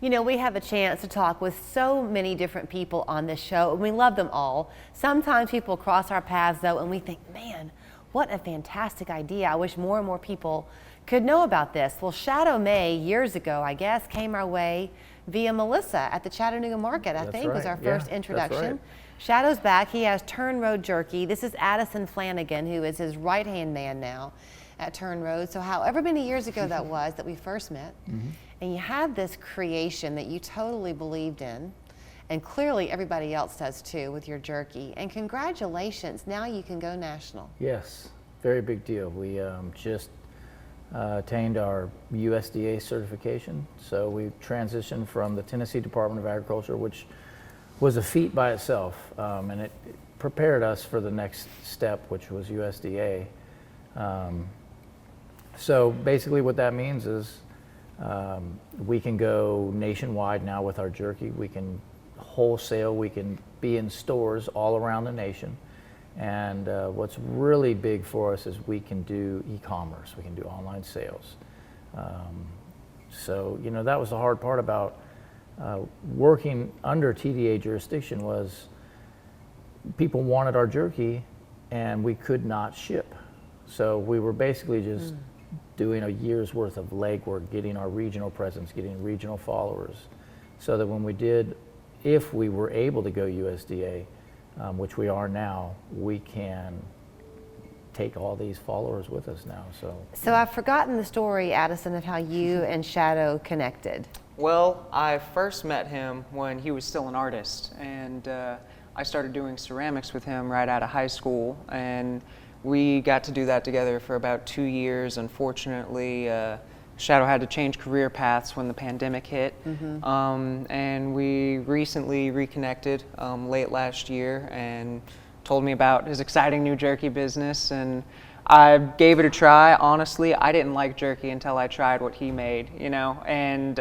You know, we have a chance to talk with so many different people on this show, and we love them all. Sometimes people cross our paths, though, and we think, man, what a fantastic idea. I wish more and more people could know about this. Well, Shadow May, years ago, I guess, came our way via Melissa at the Chattanooga Market, I think, was our first introduction. That's right. Shadow's back. He has Turn Road Jerky. This is Addison Flanagan, who is his right-hand man now at Turn Road. So however many years ago that was that we first met, and you had this creation that you totally believed in, and clearly everybody else does too with your jerky. And congratulations, now you can go national. Yes, very big deal. We just attained our USDA certification. So we transitioned from the Tennessee Department of Agriculture, which was a feat by itself, and it prepared us for the next step, which was USDA. So basically what that means is we can go nationwide now with our jerky. We can wholesale, we can be in stores all around the nation. And what's really big for us is we can do e-commerce, we can do online sales. So, you know, that was the hard part about working under TDA jurisdiction was people wanted our jerky and we could not ship. So we were basically just doing a year's worth of legwork, getting our regional presence, getting regional followers, so that when we did, if we were able to go USDA, which we are now, we can take all these followers with us now. So I've forgotten the story, Addison, of how you and Shadow connected. Well, I first met him when he was still an artist, and I started doing ceramics with him right out of high school, and we got to do that together for about 2 years. Unfortunately, Shadow had to change career paths when the pandemic hit, and we recently reconnected late last year and told me about his exciting new jerky business, and I gave it a try. Honestly, I didn't like jerky until I tried what he made, you know, and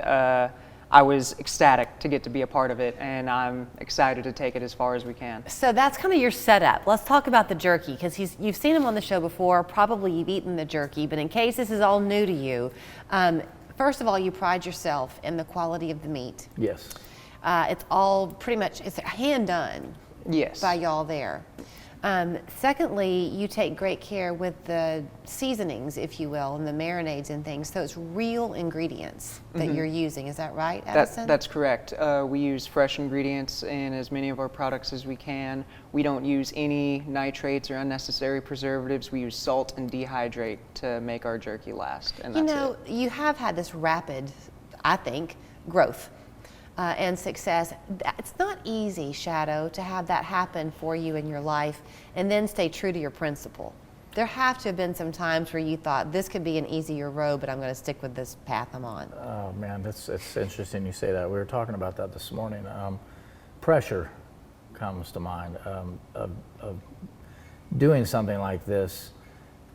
I was ecstatic to get to be a part of it, and I'm excited to take it as far as we can. So that's kind of your setup. Let's talk about the jerky, because you've seen him on the show before, probably you've eaten the jerky, but in case this is all new to you, first of all, you pride yourself in the quality of the meat. yes. It's all pretty much, it's hand done. Yes. By y'all there. Secondly, you take great care with the seasonings, if you will, and the marinades and things. So it's real ingredients that you're using. Is that right, Addison? That's correct. We use fresh ingredients in as many of our products as we can. We don't use any nitrates or unnecessary preservatives. We use salt and dehydrate to make our jerky last. And that's it. You have had this rapid, I think, growth. And success. It's not easy, Shadow, to have that happen for you in your life and then stay true to your principle. There have to have been some times where you thought this could be an easier road, but I'm going to stick with this path I'm on. Oh man, it's interesting you say that. We were talking about that this morning. Pressure comes to mind of doing something like this.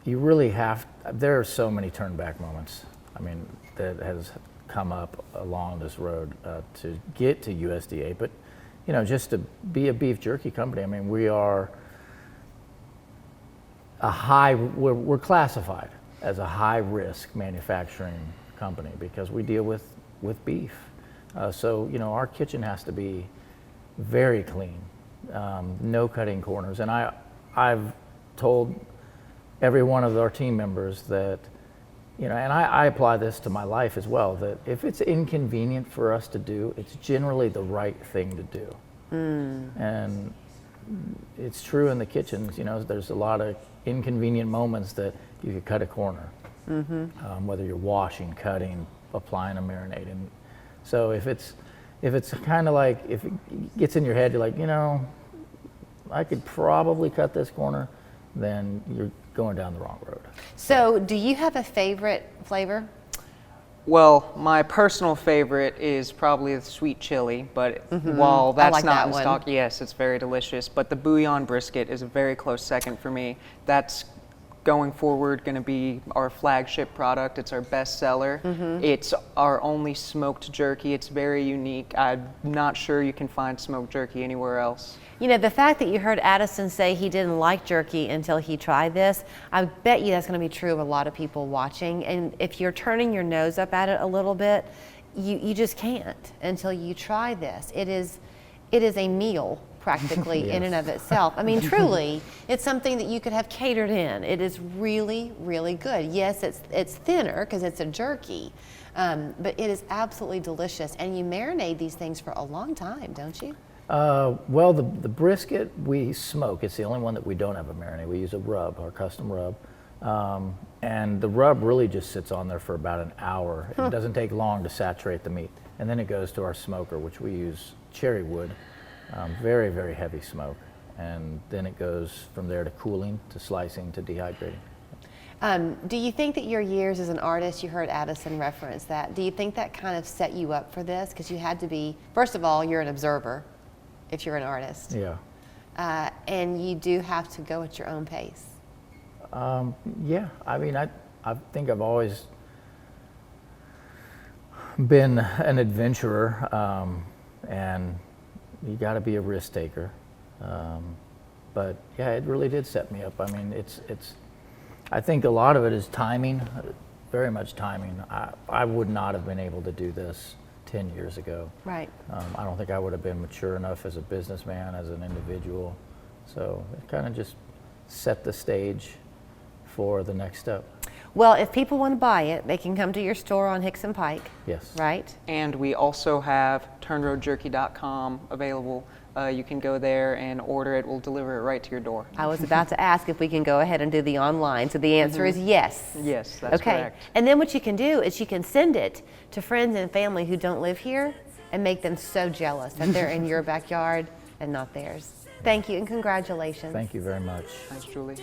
You really have, there are so many turn back moments. I mean, that has come up along this road to get to USDA, but you know, just to be a beef jerky company, I mean, we are we're classified as a high risk manufacturing company because we deal with beef. So you know, our kitchen has to be very clean, no cutting corners, and I've told every one of our team members that, you know, and I apply this to my life as well, that if it's inconvenient for us to do, it's generally the right thing to do. And it's true in the kitchens, you know, there's a lot of inconvenient moments that you could cut a corner, whether you're washing, cutting, applying a marinade. And so if it's kind of like, if it gets in your head, you're like, you know, I could probably cut this corner, then you're going down the wrong road. So do you have a favorite flavor? Well, my personal favorite is probably the sweet chili, but while that's like not that in one. stock, yes, it's very delicious. But the bouillon brisket is a very close second for me. That's going forward going to be our flagship product. It's our best seller. It's our only smoked jerky. It's very unique. I'm not sure you can find smoked jerky anywhere else. You know, the fact that you heard Addison say he didn't like jerky until he tried this, I bet you that's going to be true of a lot of people watching. And if you're turning your nose up at it a little bit, you just can't until you try this. It is a meal practically in and of itself. I mean, truly, it's something that you could have catered in. It is really, really good. Yes, it's thinner because it's a jerky, but it is absolutely delicious. And you marinate these things for a long time, don't you? Well, the brisket we smoke. It's the only one that we don't have a marinade. We use a rub, our custom rub. And the rub really just sits on there for about an hour. It doesn't take long to saturate the meat. And then it goes to our smoker, which we use cherry wood, very, very heavy smoke. And then it goes from there to cooling, to slicing, to dehydrating. Do you think that your years as an artist, you heard Addison reference that, do you think that kind of set you up for this? Because you had to be, first of all, you're an observer if you're an artist. Yeah. And you do have to go at your own pace. Yeah, I mean, I think I've always been an adventurer, and you got to be a risk taker. But yeah, it really did set me up. I mean, I think a lot of it is timing, very much timing. I would not have been able to do this 10 years ago. Right. I don't think I would have been mature enough as a businessman, as an individual. So it kind of just set the stage for the next step. Well, if people want to buy it, they can come to your store on Hickson Pike. Yes. Right? And we also have turnroadjerky.com available. You can go there and order it. We'll deliver it right to your door. I was about to ask if we can go ahead and do the online. So the answer is yes. Yes, that's correct. And then what you can do is you can send it to friends and family who don't live here and make them so jealous that they're in your backyard and not theirs. Thank you and congratulations. Thank you very much. Thanks, Julie.